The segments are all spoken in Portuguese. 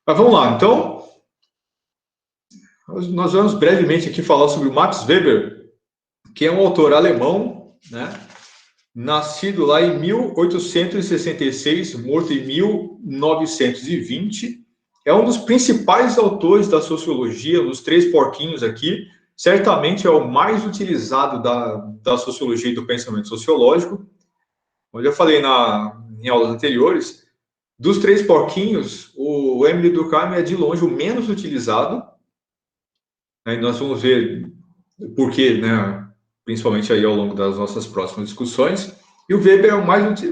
Mas vamos lá, então, nós vamos brevemente aqui falar sobre o Max Weber, que é um autor alemão, né? Nascido lá em 1866, morto em 1920. É um dos principais autores da sociologia, dos três porquinhos aqui. Certamente é o mais utilizado da sociologia e do pensamento sociológico. Como eu já falei em aulas anteriores, dos três porquinhos, o Emile Durkheim é de longe o menos utilizado. Aí nós vamos ver o porquê, né? Principalmente aí ao longo das nossas próximas discussões. E o Weber é o Max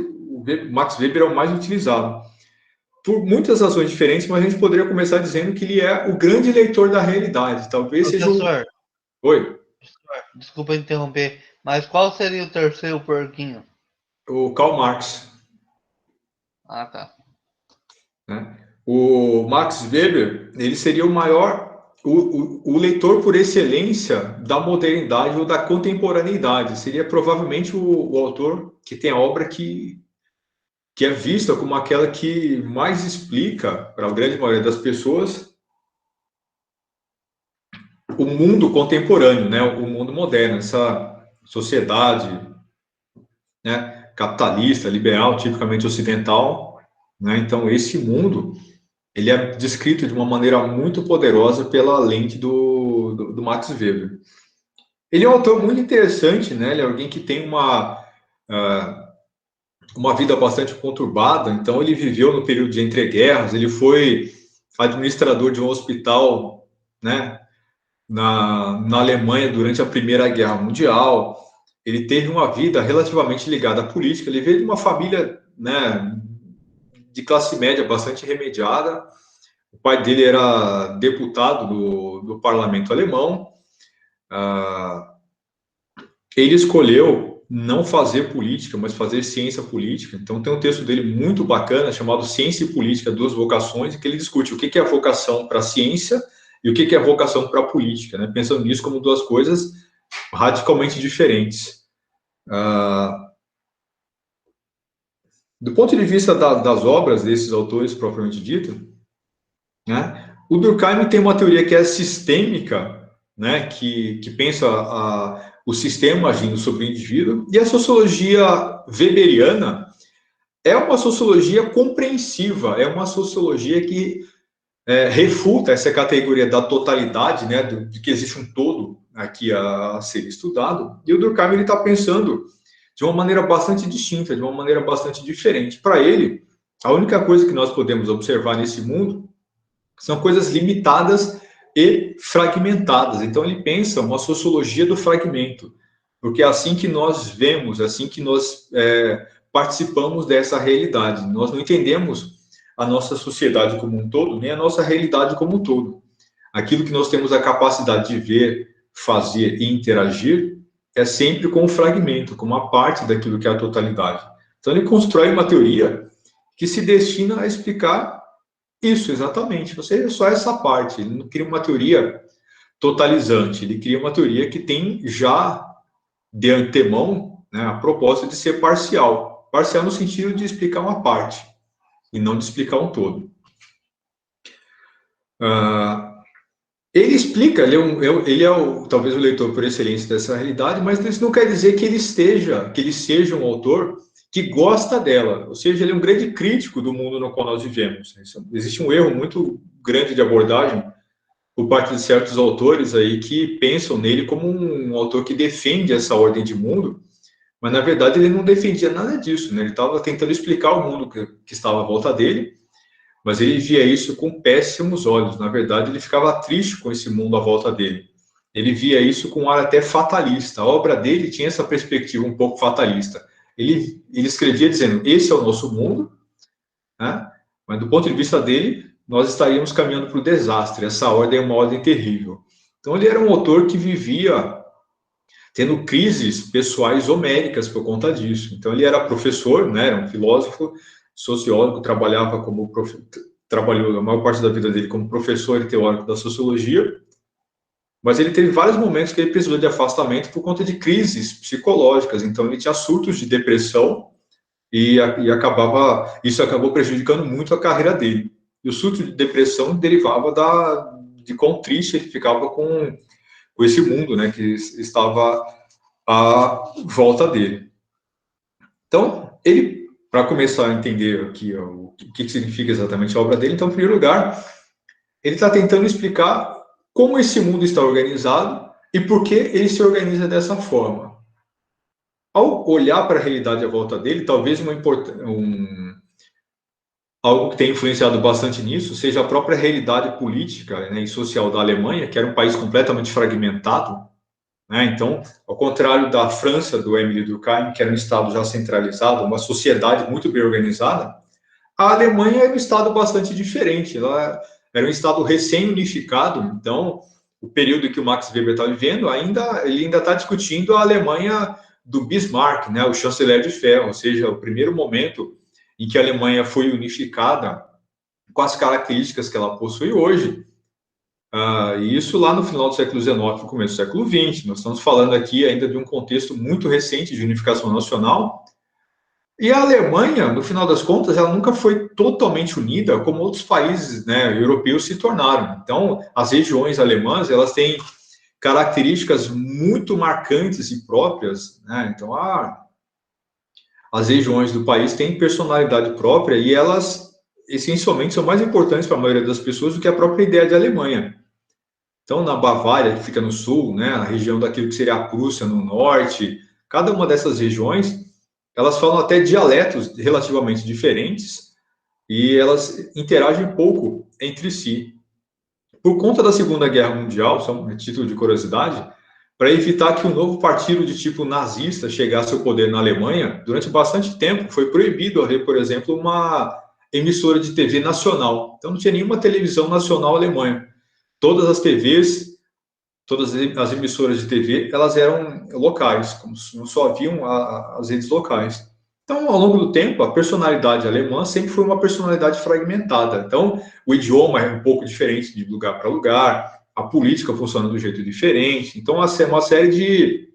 Weber é o mais utilizado. Por muitas razões diferentes, mas a gente poderia começar dizendo que ele é o grande leitor da realidade. Talvez seja o... Professor, Oi? desculpa interromper, mas qual seria o terceiro porquinho? O Karl Marx. Ah, tá. Né? O Max Weber, ele seria o maior, o leitor por excelência da modernidade ou da contemporaneidade. Seria provavelmente o autor que tem a obra que é vista como aquela que mais explica, para a grande maioria das pessoas, o mundo contemporâneo, né? O mundo moderno, essa sociedade, né? Capitalista, liberal, tipicamente ocidental. Né? Então, esse mundo ele é descrito de uma maneira muito poderosa pela lente do Max Weber. Ele é um autor muito interessante, né? Ele é alguém que tem uma vida bastante conturbada, então ele viveu no período de entreguerras, ele foi administrador de um hospital, né, na Alemanha durante a Primeira Guerra Mundial. Ele teve uma vida relativamente ligada à política, ele veio de uma família, né, de classe média bastante remediada. O pai dele era deputado do parlamento alemão. Ele escolheu não fazer política, mas fazer ciência política. Então, tem um texto dele muito bacana, chamado Ciência e Política, Duas Vocações, em que ele discute o que é a vocação para a ciência e o que é a vocação para a política, né? Pensando nisso como duas coisas radicalmente diferentes. Do ponto de vista das obras desses autores, propriamente dito, né, o Durkheim tem uma teoria que é sistêmica, né, que pensa o sistema agindo sobre o indivíduo, e a sociologia weberiana é uma sociologia compreensiva, é uma sociologia que refuta essa categoria da totalidade, né, de que existe um todo aqui a ser estudado, e o Durkheim está pensando de uma maneira bastante distinta, de uma maneira bastante diferente. Para ele, a única coisa que nós podemos observar nesse mundo são coisas limitadas e fragmentadas. Então, ele pensa uma sociologia do fragmento, porque é assim que nós vemos, é assim que nós participamos dessa realidade. Nós não entendemos a nossa sociedade como um todo, nem a nossa realidade como um todo. Aquilo que nós temos a capacidade de ver, fazer e interagir é sempre com um fragmento, com uma parte daquilo que é a totalidade. Então, ele constrói uma teoria que se destina a explicar isso, exatamente. Você só essa parte. Ele não cria uma teoria totalizante, ele cria uma teoria que tem já de antemão, né, a proposta de ser parcial. Parcial no sentido de explicar uma parte e não de explicar um todo. Ele explica, ele é talvez o leitor por excelência dessa realidade, mas isso não quer dizer que ele seja um autor que gosta dela, ou seja, ele é um grande crítico do mundo no qual nós vivemos. Existe um erro muito grande de abordagem por parte de certos autores aí que pensam nele como um autor que defende essa ordem de mundo, mas na verdade ele não defendia nada disso, né? Ele estava tentando explicar o mundo que estava à volta dele, mas ele via isso com péssimos olhos. Na verdade, ele ficava triste com esse mundo à volta dele. Ele via isso com um ar até fatalista. A obra dele tinha essa perspectiva um pouco fatalista. Ele escrevia dizendo: esse é o nosso mundo, né? Mas do ponto de vista dele, nós estaríamos caminhando para o desastre. Essa ordem é uma ordem terrível. Então, ele era um autor que vivia tendo crises pessoais homéricas por conta disso. Então, ele era professor, né? Era um filósofo, sociólogo, trabalhou a maior parte da vida dele como professor e teórico da sociologia, mas ele teve vários momentos que ele precisou de afastamento por conta de crises psicológicas. Então, ele tinha surtos de depressão e isso acabou prejudicando muito a carreira dele. E o surto de depressão derivava de quão triste ele ficava com esse mundo, né, que estava à volta dele. Então, ele, para começar a entender aqui ó, o que significa exatamente a obra dele, então, em primeiro lugar, ele está tentando explicar como esse mundo está organizado e por que ele se organiza dessa forma. Ao olhar para a realidade à volta dele, talvez algo que tenha influenciado bastante nisso seja a própria realidade política, né, e social da Alemanha, que era um país completamente fragmentado, né? Então, ao contrário da França, do Émile Durkheim, que era um Estado já centralizado, uma sociedade muito bem organizada, a Alemanha era um Estado bastante diferente. Ela era um Estado recém-unificado, então, o período que o Max Weber está vivendo, ele ainda está discutindo a Alemanha do Bismarck, né, o chanceler de ferro, ou seja, o primeiro momento em que a Alemanha foi unificada com as características que ela possui hoje. E isso lá no final do século XIX, no começo do século XX. Nós estamos falando aqui ainda de um contexto muito recente de unificação nacional. E a Alemanha, no final das contas, ela nunca foi totalmente unida como outros países, né, europeus se tornaram. Então, as regiões alemãs, elas têm características muito marcantes e próprias, né? Então, as regiões do país têm personalidade própria e elas, essencialmente, são mais importantes para a maioria das pessoas do que a própria ideia de Alemanha. Então, na Bavária, que fica no sul, né, a região daquilo que seria a Prússia no norte, cada uma dessas regiões, elas falam até dialetos relativamente diferentes e elas interagem pouco entre si. Por conta da Segunda Guerra Mundial, só um título de curiosidade, para evitar que um novo partido de tipo nazista chegasse ao poder na Alemanha, durante bastante tempo foi proibido haver, por exemplo, uma emissora de TV nacional. Então não tinha nenhuma televisão nacional alemã. Todas as TVs, todas as emissoras de TV, elas eram locais, como só haviam as redes locais. Então, ao longo do tempo, a personalidade alemã sempre foi uma personalidade fragmentada. Então, o idioma é um pouco diferente de lugar para lugar, a política funciona de um jeito diferente. Então, é uma série de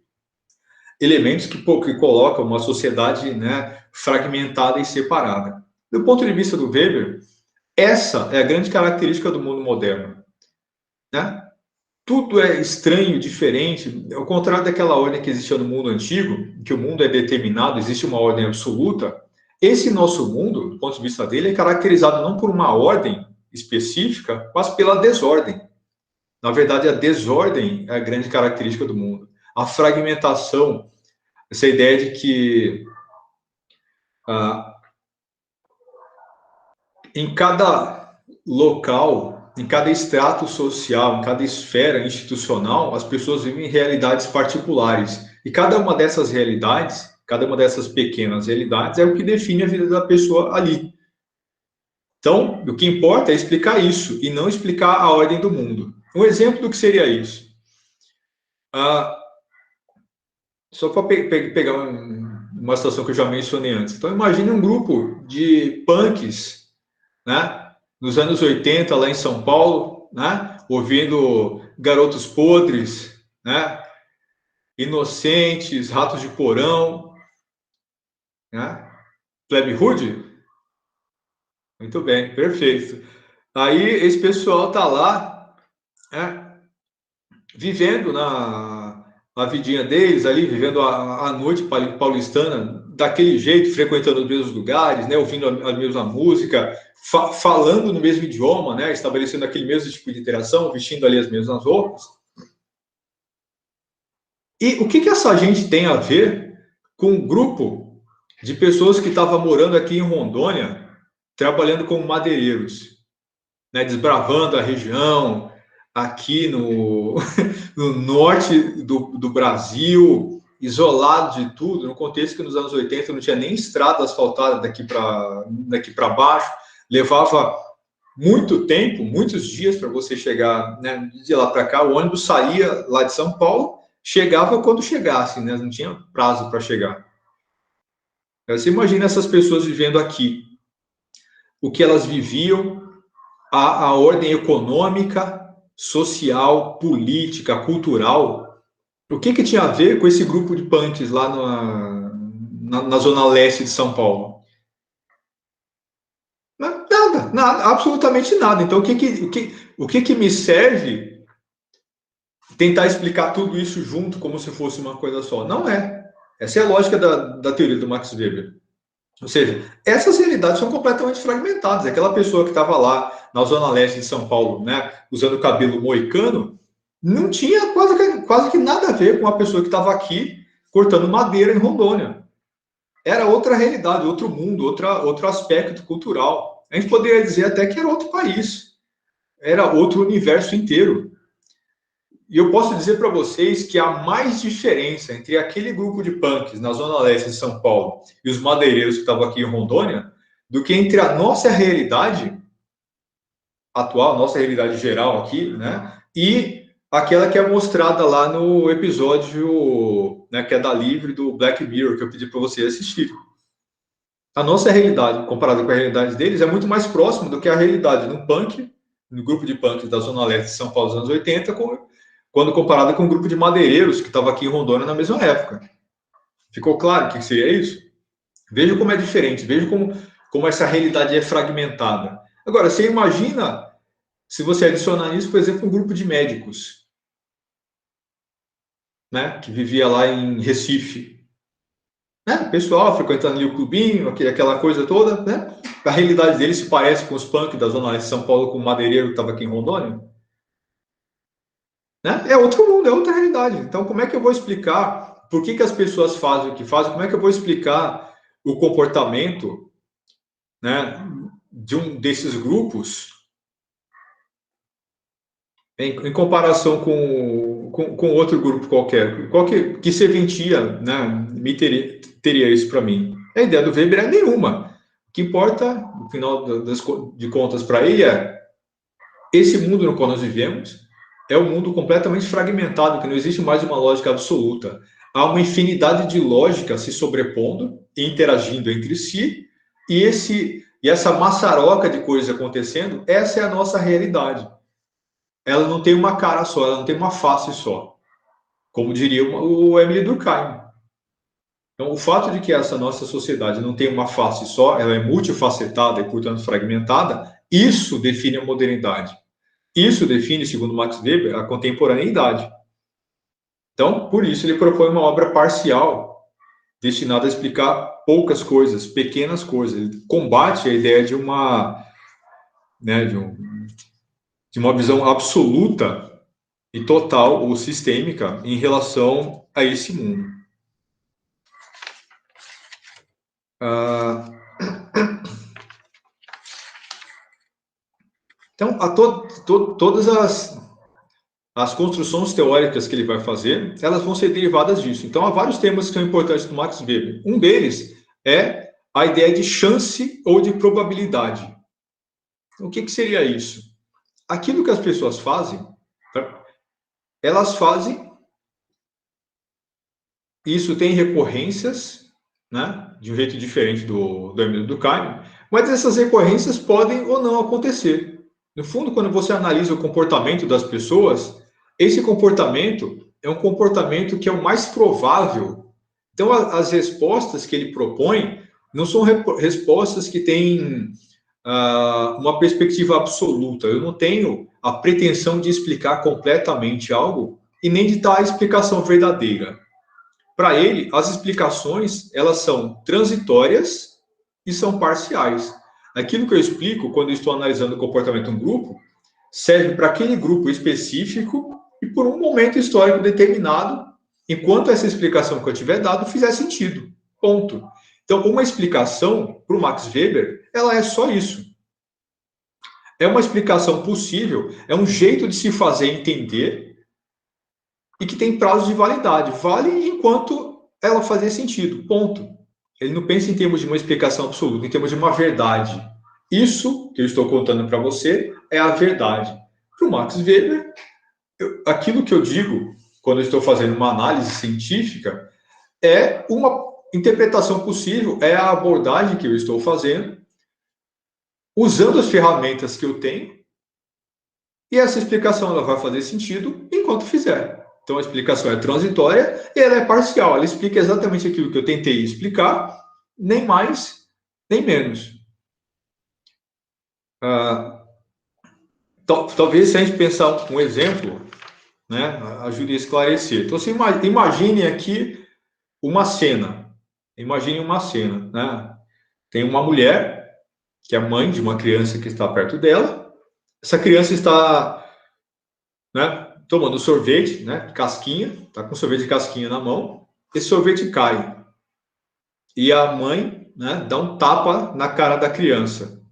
elementos que colocam uma sociedade, né, fragmentada e separada. Do ponto de vista do Weber, essa é a grande característica do mundo moderno, né? Tudo é estranho, diferente, ao contrário daquela ordem que existia no mundo antigo, que o mundo é determinado, existe uma ordem absoluta. Esse nosso mundo, do ponto de vista dele, é caracterizado não por uma ordem específica, mas pela desordem. Na verdade, a desordem é a grande característica do mundo. A fragmentação, essa ideia de que em cada local, em cada extrato social, em cada esfera institucional, as pessoas vivem realidades particulares. E cada uma dessas realidades, cada uma dessas pequenas realidades, é o que define a vida da pessoa ali. Então, o que importa é explicar isso e não explicar a ordem do mundo. Um exemplo do que seria isso. Só para pegar uma situação que eu já mencionei antes. Então, imagine um grupo de punks, né, nos anos 80, lá em São Paulo, né, ouvindo Garotos Podres, né, Inocentes, Ratos de Porão, né, Plebe Rude. Muito bem, perfeito. Aí esse pessoal tá lá, né, vivendo a vidinha deles ali, vivendo a noite paulistana daquele jeito, frequentando os mesmos lugares, né, ouvindo a mesma música, falando no mesmo idioma, né, estabelecendo aquele mesmo tipo de interação, vestindo ali as mesmas roupas. E o que essa gente tem a ver com um grupo de pessoas que estava morando aqui em Rondônia, trabalhando como madeireiros, né, desbravando a região, aqui no norte do Brasil, isolado de tudo, no contexto que nos anos 80 não tinha nem estrada asfaltada daqui para baixo, levava muito tempo, muitos dias para você chegar, né, de lá para cá. O ônibus saía lá de São Paulo, chegava quando chegasse, né, não tinha prazo para chegar. Você imagina essas pessoas vivendo aqui, o que elas viviam, a ordem econômica, social, política, cultural. O que tinha a ver com esse grupo de punks lá na zona leste de São Paulo? Nada, Nada, absolutamente nada. Então, o que me serve tentar explicar tudo isso junto como se fosse uma coisa só? Não é. Essa é a lógica da teoria do Max Weber. Ou seja, essas realidades são completamente fragmentadas. Aquela pessoa que estava lá na zona leste de São Paulo, né, usando cabelo moicano, não tinha quase que nada a ver com a pessoa que estava aqui cortando madeira em Rondônia. Era outra realidade, outro mundo, outro aspecto cultural. A gente poderia dizer até que era outro país, era outro universo inteiro. E eu posso dizer para vocês que há mais diferença entre aquele grupo de punks na zona leste de São Paulo e os madeireiros que estavam aqui em Rondônia, do que entre a nossa realidade atual, nossa realidade geral aqui, né, e aquela que é mostrada lá no episódio, né, que é da Livre do Black Mirror, que eu pedi para vocês assistirem. A nossa realidade, comparada com a realidade deles, é muito mais próxima do que a realidade no punk, no grupo de punks da Zona Leste de São Paulo dos anos 80, quando comparada com o grupo de madeireiros que estava aqui em Rondônia na mesma época. Ficou claro o que seria isso? Veja como é diferente, veja como essa realidade é fragmentada. Agora, você imagina se você adicionar isso, por exemplo, um grupo de médicos, né, que vivia lá em Recife, né, o pessoal frequentando ali o clubinho, aquela coisa toda, né? A realidade deles se parece com os punk da Zona Leste de São Paulo, com o madeireiro que estava aqui em Rondônia, né? É outro mundo, é outra realidade. Então, como é que eu vou explicar por que as pessoas fazem o que fazem? Como é que eu vou explicar o comportamento, né, de um desses grupos em comparação com outro grupo qualquer? Qual que serventia, né, teria isso para mim? A ideia do Weber é nenhuma. O que importa, no final de contas, para ele é esse mundo no qual nós vivemos é um mundo completamente fragmentado, que não existe mais uma lógica absoluta. Há uma infinidade de lógicas se sobrepondo e interagindo entre si, e essa maçaroca de coisas acontecendo, essa é a nossa realidade. Ela não tem uma cara só, ela não tem uma face só, como diria o Emile Durkheim. Então, o fato de que essa nossa sociedade não tem uma face só, ela é multifacetada e, portanto, fragmentada, isso define a modernidade. Isso define, segundo Max Weber, a contemporaneidade. Então, por isso, ele propõe uma obra parcial, destinada a explicar poucas coisas, pequenas coisas. Ele combate a ideia de né, de uma visão absoluta e total ou sistêmica em relação a esse mundo. Então, todas as construções teóricas que ele vai fazer, elas vão ser derivadas disso. Então, há vários temas que são importantes do Max Weber. Um deles é a ideia de chance ou de probabilidade. O que seria isso? Aquilo que as pessoas fazem, elas fazem, isso tem recorrências, né, de um jeito diferente do Emile Durkheim, mas essas recorrências podem ou não acontecer. No fundo, quando você analisa o comportamento das pessoas, esse comportamento é um comportamento que é o mais provável. Então, as respostas que ele propõe não são respostas que têm uma perspectiva absoluta. Eu não tenho a pretensão de explicar completamente algo e nem de dar a explicação verdadeira. Para ele, as explicações, elas são transitórias e são parciais. Aquilo que eu explico quando eu estou analisando o comportamento de um grupo serve para aquele grupo específico e por um momento histórico determinado, enquanto essa explicação que eu tiver dado fizer sentido. Ponto. Então, uma explicação para o Max Weber, ela é só isso. É uma explicação possível, é um jeito de se fazer entender e que tem prazo de validade. Vale enquanto ela fazer sentido. Ponto. Ele não pensa em termos de uma explicação absoluta, em termos de uma verdade. Isso que eu estou contando para você é a verdade. Para o Max Weber, aquilo que eu digo quando eu estou fazendo uma análise científica é uma interpretação possível, é a abordagem que eu estou fazendo, usando as ferramentas que eu tenho, e essa explicação ela vai fazer sentido enquanto fizer. Então a explicação é transitória e ela é parcial, ela explica exatamente aquilo que eu tentei explicar, nem mais, nem menos. talvez se a gente pensar um exemplo, né, ajude a esclarecer. Então, você imagine aqui uma cena. Imagine uma cena, né? Tem uma mulher, que é mãe de uma criança que está perto dela. Essa criança está, né, tomando sorvete, né, casquinha, está com sorvete de casquinha na mão. Esse sorvete cai. E a mãe, né, dá um tapa na cara da criança.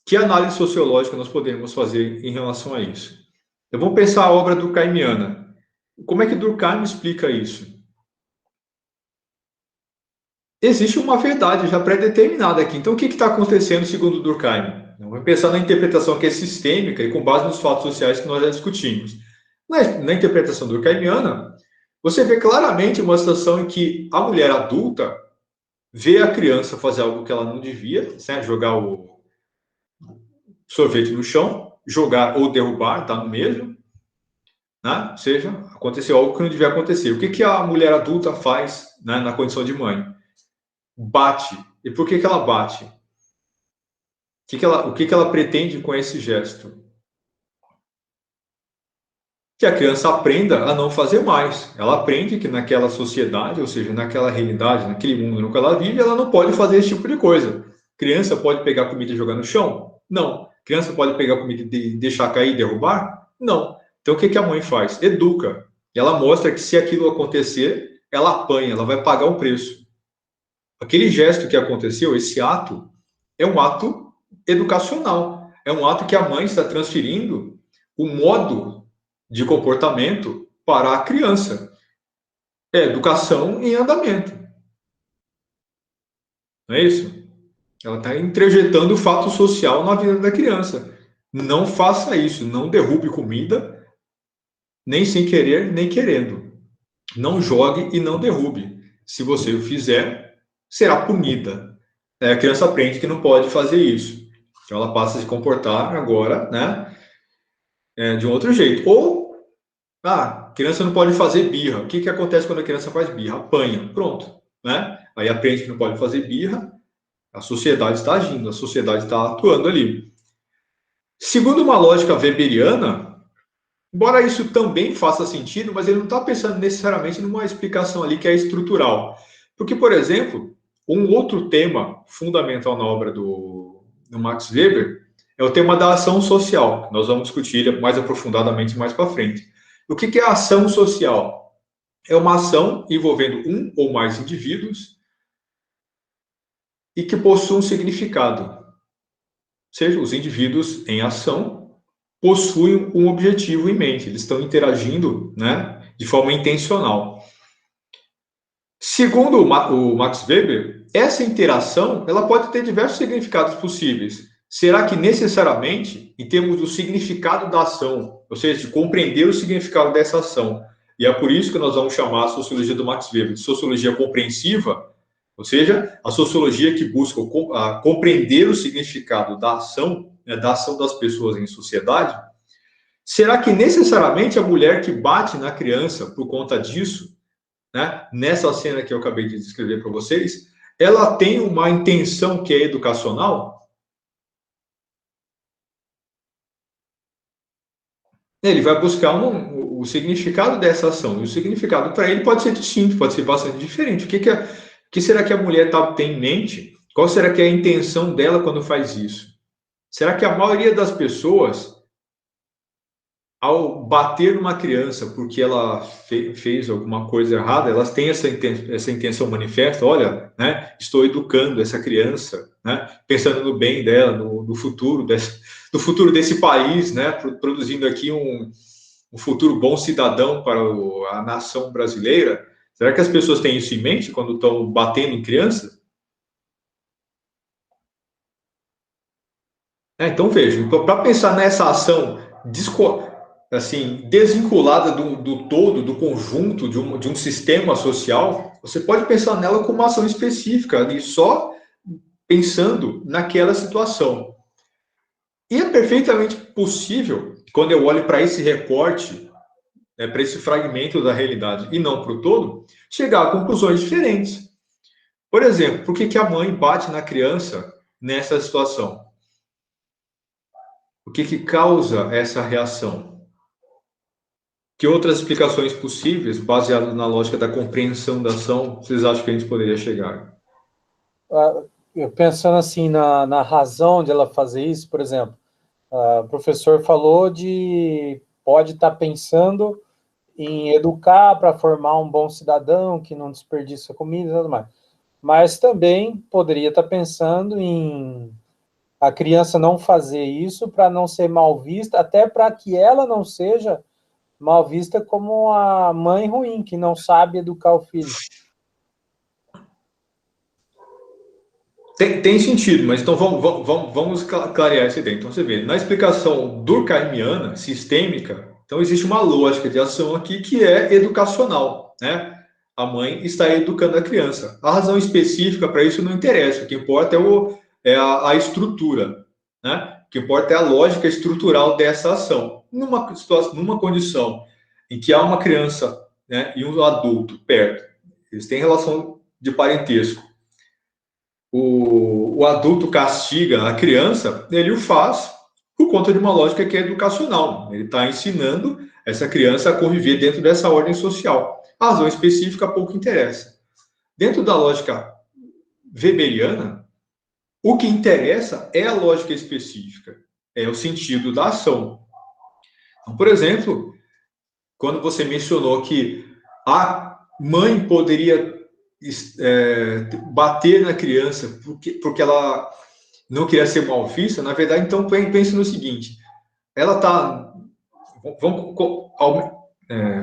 Que análise sociológica nós podemos fazer em relação a isso? Vamos pensar a obra durkheimiana. Como é que Durkheim explica isso? Existe uma verdade já pré-determinada aqui. Então, o que está acontecendo segundo Durkheim? Vamos pensar na interpretação que é sistêmica e com base nos fatos sociais que nós já discutimos. Na interpretação durkheimiana, você vê claramente uma situação em que a mulher adulta vê a criança fazer algo que ela não devia, né? Jogar o sorvete no chão, jogar ou derrubar, está no mesmo, né? Ou seja, aconteceu algo que não devia acontecer. O que a mulher adulta faz, né, na condição de mãe? Bate. E por que ela bate? O que ela pretende com esse gesto? Que a criança aprenda a não fazer mais. Ela aprende que naquela sociedade, ou seja, naquela realidade, naquele mundo no qual ela vive, ela não pode fazer esse tipo de coisa. Criança pode pegar comida e jogar no chão? Não. Criança pode pegar comida e deixar cair e derrubar? Não. Então o que a mãe faz? Educa. E ela mostra que se aquilo acontecer, ela apanha, ela vai pagar o preço. Aquele gesto que aconteceu, esse ato, é um ato educacional. É um ato que a mãe está transferindo o modo de comportamento para a criança. É educação em andamento. Não é isso? Ela está introjetando o fato social na vida da criança. Não faça isso. Não derrube comida, nem sem querer, nem querendo. Não jogue e não derrube. Se você o fizer, será punida. A criança aprende que não pode fazer isso. Então ela passa a se comportar agora, né, de um outro jeito. Ou, a criança não pode fazer birra. O que acontece quando a criança faz birra? Apanha. Pronto. Né? Aí aprende que não pode fazer birra, a sociedade está agindo, a sociedade está atuando ali. Segundo uma lógica weberiana, embora isso também faça sentido, mas ele não está pensando necessariamente numa explicação ali que é estrutural. Porque, por exemplo, um outro tema fundamental na obra do Max Weber é o tema da ação social. Nós vamos discutir mais aprofundadamente mais para frente. O que é a ação social? É uma ação envolvendo um ou mais indivíduos e que possui um significado. Ou seja, os indivíduos em ação possuem um objetivo em mente, eles estão interagindo, né, de forma intencional. Segundo o Max Weber, essa interação ela pode ter diversos significados possíveis. Será que necessariamente, em termos do significado da ação, ou seja, de compreender o significado dessa ação, e é por isso que nós vamos chamar a sociologia do Max Weber de sociologia compreensiva, ou seja, a sociologia que busca compreender o significado da ação, né, da ação das pessoas em sociedade, será que necessariamente a mulher que bate na criança por conta disso, né, nessa cena que eu acabei de descrever para vocês, ela tem uma intenção que é educacional? Ele vai buscar o significado dessa ação. E o significado para ele pode ser distinto, pode ser bastante diferente. O que será que a mulher tem em mente? Qual será que é a intenção dela quando faz isso? Será que a maioria das pessoas, ao bater numa criança porque ela fez alguma coisa errada, elas têm essa intenção manifesta? Olha, né, estou educando essa criança, né, pensando no bem dela, no futuro do futuro desse país, né, produzindo aqui um futuro bom cidadão para a nação brasileira. Será que as pessoas têm isso em mente quando estão batendo em criança? Então veja, para pensar nessa ação assim, desvinculada do todo, do conjunto, de um sistema social, você pode pensar nela como uma ação específica, ali, só pensando naquela situação. E é perfeitamente possível, quando eu olho para esse recorte, para esse fragmento da realidade e não para o todo, chegar a conclusões diferentes. Por exemplo, por que a mãe bate na criança nessa situação? O que que causa essa reação? Que outras explicações possíveis, baseadas na lógica da compreensão da ação, vocês acham que a gente poderia chegar? Eu pensando assim na razão de ela fazer isso, por exemplo, o professor falou de pode estar pensando em educar para formar um bom cidadão que não desperdiça comida e tudo mais. Mas também poderia estar pensando em a criança não fazer isso para não ser mal vista, até para que ela não seja mal vista como a mãe ruim, que não sabe educar o filho. Tem sentido, mas então vamos clarear essa ideia. Então você vê, na explicação durkheimiana, sistêmica, então existe uma lógica de ação aqui que é educacional, né? A mãe está educando a criança. A razão específica para isso não interessa, o que importa é a estrutura, né? O que importa é a lógica estrutural dessa ação. Numa situação, numa condição em que há uma criança, né, e um adulto perto, eles têm relação de parentesco, o adulto castiga a criança, ele o faz por conta de uma lógica que é educacional. Ele está ensinando essa criança a conviver dentro dessa ordem social. A razão específica pouco interessa. Dentro da lógica weberiana, o que interessa é a lógica específica, é o sentido da ação. Então, por exemplo, quando você mencionou que a mãe poderia bater na criança porque ela não queria ser mal vista, na verdade, então pense no seguinte: ela está. Vamos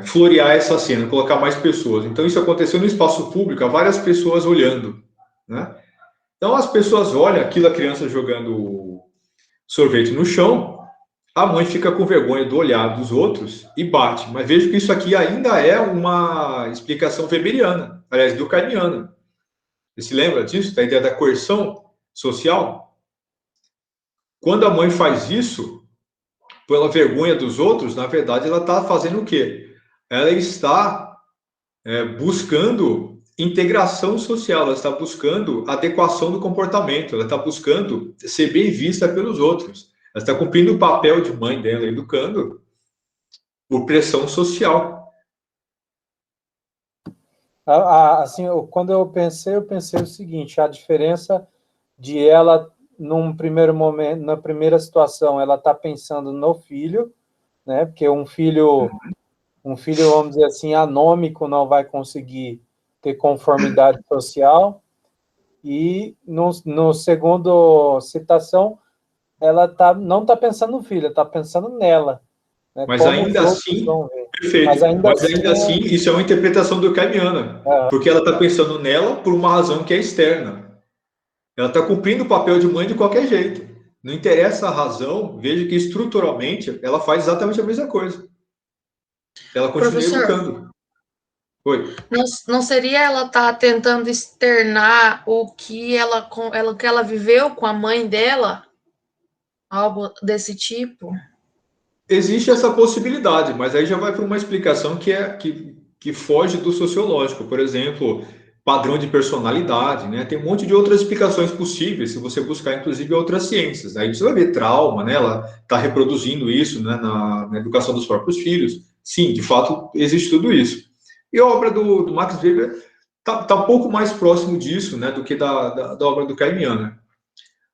florear essa cena, colocar mais pessoas. Então, isso aconteceu no espaço público, há várias pessoas olhando, né? Então, as pessoas olham aquilo, a criança jogando sorvete no chão, a mãe fica com vergonha do olhar dos outros e bate. Mas vejo que isso aqui ainda é uma explicação weberiana, aliás, durkheimiana. Você se lembra disso, da ideia da coerção social? Quando a mãe faz isso, pela vergonha dos outros, na verdade, ela está fazendo o quê? Ela está buscando integração social, ela está buscando adequação do comportamento, ela está buscando ser bem vista pelos outros. Ela está cumprindo o papel de mãe dela, educando por pressão social. Assim, quando eu pensei o seguinte: a diferença de ela, num primeiro momento, na primeira situação, ela está pensando no filho, né? Porque um filho, vamos dizer assim, anômico, não vai conseguir ter conformidade social. E no segundo citação, ela não está pensando no filho, está pensando nela. Né? Mas Como ainda assim, perfeito. Mas ainda assim, isso é uma interpretação durkheimiana, porque ela está pensando nela por uma razão que é externa. Ela está cumprindo o papel de mãe de qualquer jeito. Não interessa a razão, veja que estruturalmente ela faz exatamente a mesma coisa. Ela continua educando. Oi. Não seria ela estar tentando externar o que ela viveu com a mãe dela? Algo desse tipo? Existe essa possibilidade, mas aí já vai para uma explicação que foge do sociológico. Por exemplo, padrão de personalidade, né? Tem um monte de outras explicações possíveis, se você buscar, inclusive, outras ciências. Aí você vai ver trauma, né? Ela está reproduzindo isso, né, na educação dos próprios filhos. Sim, de fato, existe tudo isso. E a obra do Max Weber está um pouco mais próximo disso, né, do que da obra do Caimiano.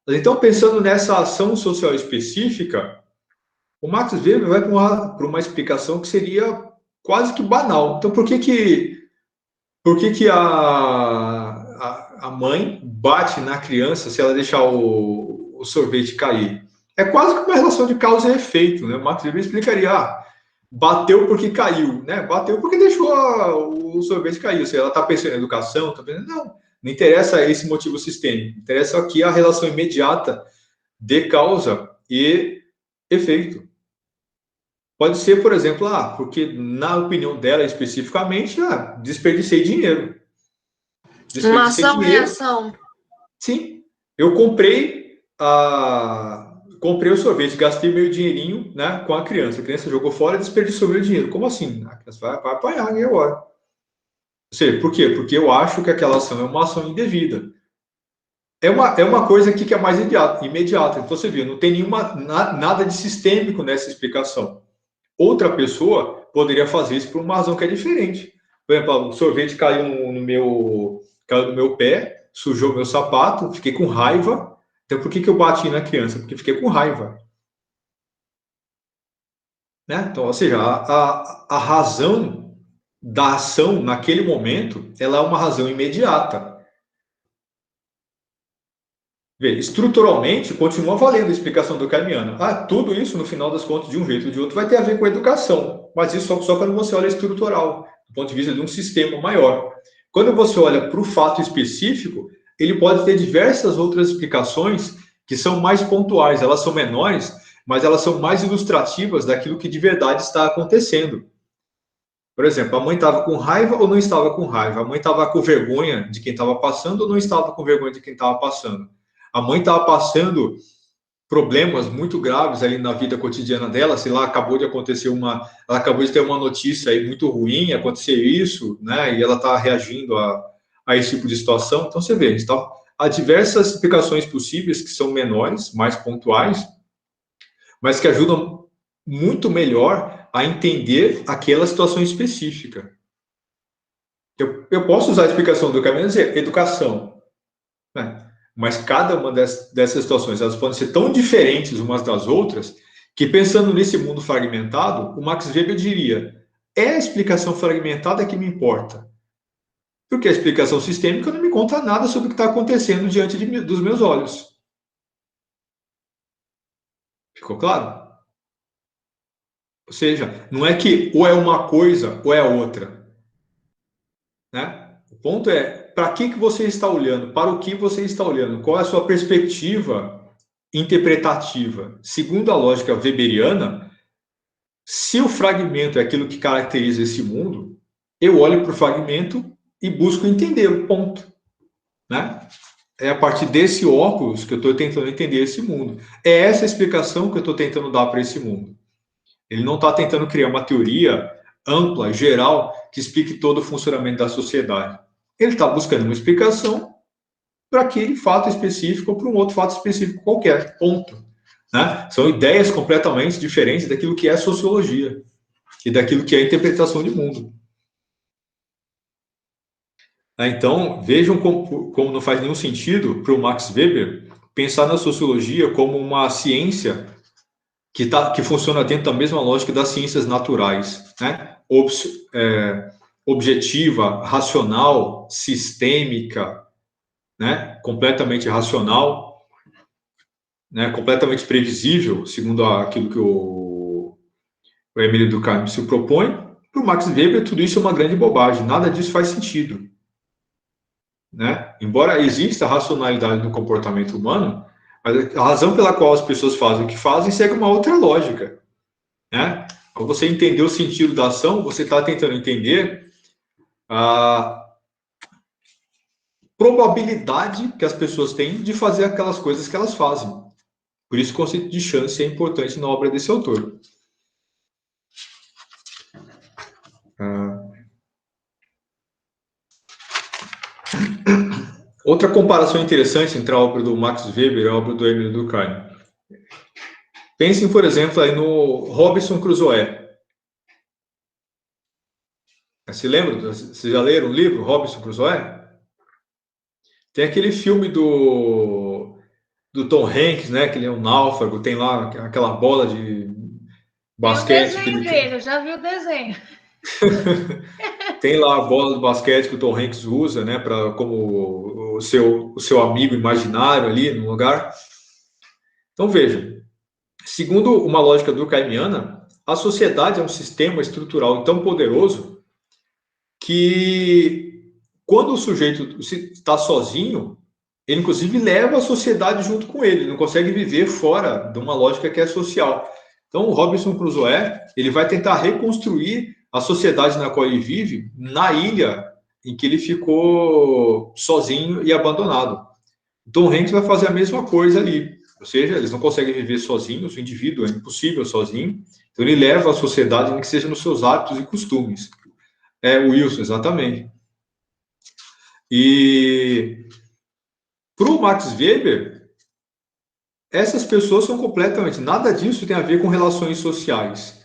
Então, pensando nessa ação social específica, o Max Weber vai para uma explicação que seria quase que banal. Então, por que, que a mãe bate na criança se ela deixar o sorvete cair? É quase que uma relação de causa e efeito, né? O Max Weber explicaria, bateu porque caiu, né? Bateu porque deixou o sorvete cair. Se ela está pensando em educação, tá pensando, não interessa esse motivo sistêmico. Interessa aqui a relação imediata de causa e efeito. Pode ser, por exemplo, porque na opinião dela especificamente, desperdicei dinheiro. Uma ação-reação. Sim. Eu comprei o sorvete, gastei meu dinheirinho, né, com a criança. A criança jogou fora e desperdiçou meu dinheiro. Como assim? A criança vai apanhar aí agora. Ou seja, por quê? Porque eu acho que aquela ação é uma ação indevida. é uma coisa aqui que é mais imediata. Então, você viu, não tem nada de sistêmico nessa explicação. Outra pessoa poderia fazer isso por uma razão que é diferente. Por exemplo, o sorvete caiu no meu pé, sujou meu sapato, fiquei com raiva. Então, por que eu bati na criança? Porque fiquei com raiva. Né? Então, ou seja, a razão da ação naquele momento, ela é uma razão imediata. Vê, estruturalmente, continua valendo a explicação do Carmiano. Tudo isso, no final das contas, de um jeito ou de outro, vai ter a ver com a educação. Mas isso só quando você olha estrutural, do ponto de vista de um sistema maior. Quando você olha para o fato específico, ele pode ter diversas outras explicações que são mais pontuais. Elas são menores, mas elas são mais ilustrativas daquilo que de verdade está acontecendo. Por exemplo, a mãe estava com raiva ou não estava com raiva? A mãe estava com vergonha de quem estava passando ou não estava com vergonha de quem estava passando? A mãe estava passando problemas muito graves ali na vida cotidiana dela, sei lá, ela acabou de ter uma notícia aí muito ruim, aconteceu isso, né? E ela está reagindo a esse tipo de situação. Então você vê, há diversas explicações possíveis que são menores, mais pontuais, mas que ajudam muito melhor a entender aquela situação específica. Eu posso usar a explicação do caminho e dizer educação, né? Mas cada uma dessas situações, elas podem ser tão diferentes umas das outras, que pensando nesse mundo fragmentado, o Max Weber diria, é a explicação fragmentada que me importa. Porque a explicação sistêmica não me conta nada sobre o que está acontecendo diante dos meus olhos. Ficou claro? Ou seja, não é que ou é uma coisa ou é outra. Né? O ponto é, para que você está olhando? Para o que você está olhando? Qual é a sua perspectiva interpretativa? Segundo a lógica weberiana, se o fragmento é aquilo que caracteriza esse mundo, eu olho para o fragmento e busco entender o ponto. Né? É a partir desse óculos que eu estou tentando entender esse mundo. É essa a explicação que eu estou tentando dar para esse mundo. Ele não está tentando criar uma teoria ampla, geral, que explique todo o funcionamento da sociedade. Ele está buscando uma explicação para aquele fato específico ou para um outro fato específico qualquer, ponto. Né? São ideias completamente diferentes daquilo que é sociologia e daquilo que é interpretação de mundo. Então, vejam como não faz nenhum sentido para o Max Weber pensar na sociologia como uma ciência que funciona dentro da mesma lógica das ciências naturais, né? Objetiva, racional, sistêmica, né? Completamente racional, né? Completamente previsível, segundo aquilo que o Emile Durkheim se propõe. Para o Max Weber, tudo isso é uma grande bobagem, nada disso faz sentido. Né? Embora exista racionalidade no comportamento humano, mas a razão pela qual as pessoas fazem o que fazem segue uma outra lógica. Né? Ao você entender o sentido da ação, você está tentando entender a probabilidade que as pessoas têm de fazer aquelas coisas que elas fazem. Por isso o conceito de chance é importante na obra desse autor. Outra comparação interessante entre a obra do Max Weber e a obra do Emile Durkheim. Pensem, por exemplo, aí no Robinson Crusoe. Se lembra? Vocês já leram o livro Robinson Crusoe? Tem aquele filme do Tom Hanks, né? Que ele é um náufrago, tem lá aquela bola de basquete. E o desenho dele, eu já vi o desenho. Tem lá a bola do basquete que o Tom Hanks usa, né? Como o seu amigo imaginário ali no lugar. Então veja, segundo uma lógica durkheimiana, a sociedade é um sistema estrutural tão poderoso que quando o sujeito está sozinho, ele inclusive leva a sociedade junto com ele, não consegue viver fora de uma lógica que é social. Então o Robinson Crusoe, ele vai tentar reconstruir a sociedade na qual ele vive na ilha em que ele ficou sozinho e abandonado. O Tom Hanks vai fazer a mesma coisa ali, ou seja, eles não conseguem viver sozinhos, o indivíduo é impossível sozinho, então ele leva a sociedade, nem que seja nos seus hábitos e costumes. É o Wilson, exatamente. E para o Max Weber, essas pessoas são completamente... Nada disso tem a ver com relações sociais.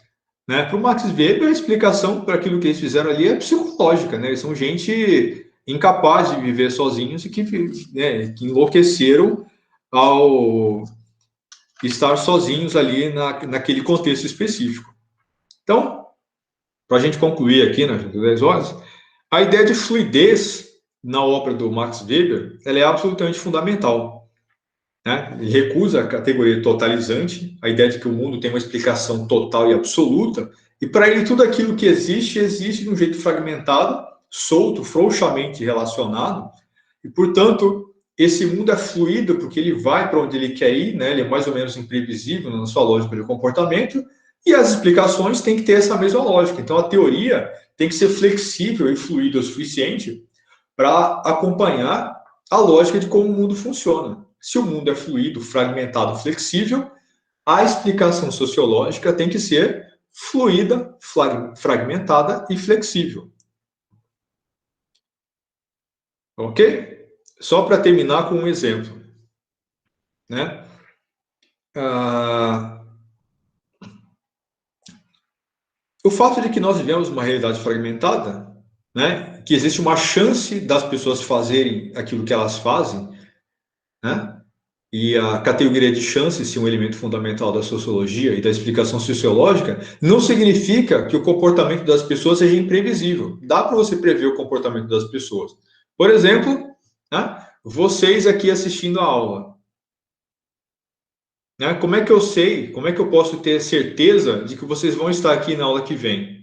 Né? Para o Max Weber, a explicação para aquilo que eles fizeram ali é psicológica. Né? Eles são gente incapaz de viver sozinhos e que enlouqueceram ao estar sozinhos ali naquele contexto específico. Então, para a gente concluir aqui nas 10 horas, a ideia de fluidez na obra do Max Weber, ela é absolutamente fundamental. Né? Ele recusa a categoria totalizante, a ideia de que o mundo tem uma explicação total e absoluta, e para ele tudo aquilo que existe, existe de um jeito fragmentado, solto, frouxamente relacionado, e, portanto, esse mundo é fluido porque ele vai para onde ele quer ir, né? Ele é mais ou menos imprevisível na sua lógica de comportamento, e as explicações têm que ter essa mesma lógica. Então, a teoria tem que ser flexível e fluida o suficiente para acompanhar a lógica de como o mundo funciona. Se o mundo é fluido, fragmentado, flexível, a explicação sociológica tem que ser fluida, fragmentada e flexível. Ok? Só para terminar com um exemplo. Né? O fato de que nós vivemos uma realidade fragmentada, né? Que existe uma chance das pessoas fazerem aquilo que elas fazem, né? E a categoria de chance ser um elemento fundamental da sociologia e da explicação sociológica, não significa que o comportamento das pessoas seja imprevisível. Dá para você prever o comportamento das pessoas. Por exemplo, né, vocês aqui assistindo a aula. Né, como é que eu sei, como é que eu posso ter certeza de que vocês vão estar aqui na aula que vem?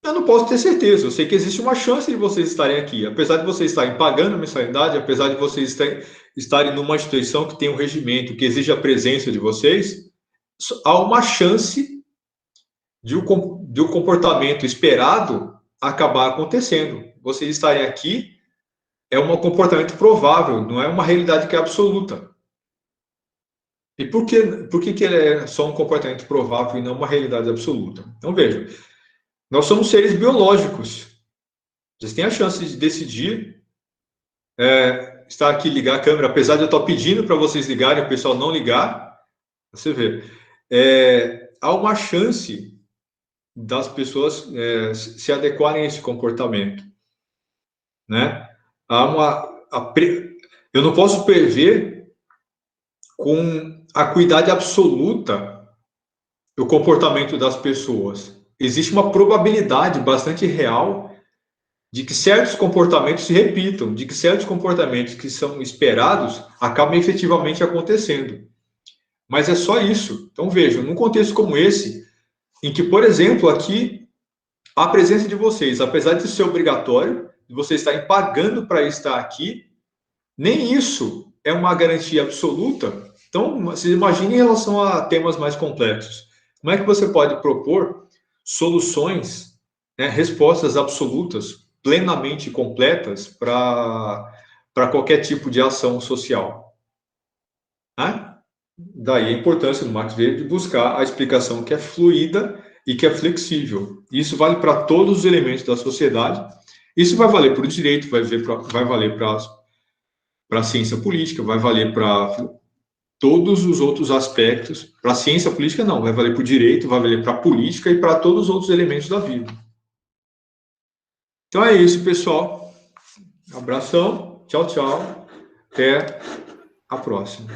Eu não posso ter certeza, eu sei que existe uma chance de vocês estarem aqui. Apesar de vocês estarem pagando mensalidade, apesar de vocês estarem numa instituição que tem um regimento que exige a presença de vocês, há uma chance de o comportamento esperado acabar acontecendo. Vocês estarem aqui é um comportamento provável, não é uma realidade que é absoluta. E por que ele é só um comportamento provável e não uma realidade absoluta? Então, veja. Nós somos seres biológicos. Vocês têm a chance de decidir estar aqui, ligar a câmera, apesar de eu estar pedindo para vocês ligarem, o pessoal não ligar. Você vê. Há uma chance das pessoas se adequarem a esse comportamento. Né? Eu não posso prever com acuidade absoluta o comportamento das pessoas. Existe uma probabilidade bastante real de que certos comportamentos se repitam, de que certos comportamentos que são esperados acabam efetivamente acontecendo. Mas é só isso. Então, vejam, num contexto como esse, em que, por exemplo, aqui, a presença de vocês, apesar de ser obrigatório, de vocês estarem pagando para estar aqui, nem isso é uma garantia absoluta. Então, vocês imaginem em relação a temas mais complexos. Como é que você pode propor soluções, né, respostas absolutas, plenamente completas para qualquer tipo de ação social? Né? Daí a importância do Max Weber de buscar a explicação que é fluida e que é flexível. Isso vale para todos os elementos da sociedade. Isso vai valer para o direito, vai valer para a ciência política, vai valer para todos os outros aspectos. Para a ciência política, não, vai valer para o direito, vai valer para a política e para todos os outros elementos da vida. Então é isso, pessoal. Abração, tchau, tchau. Até a próxima.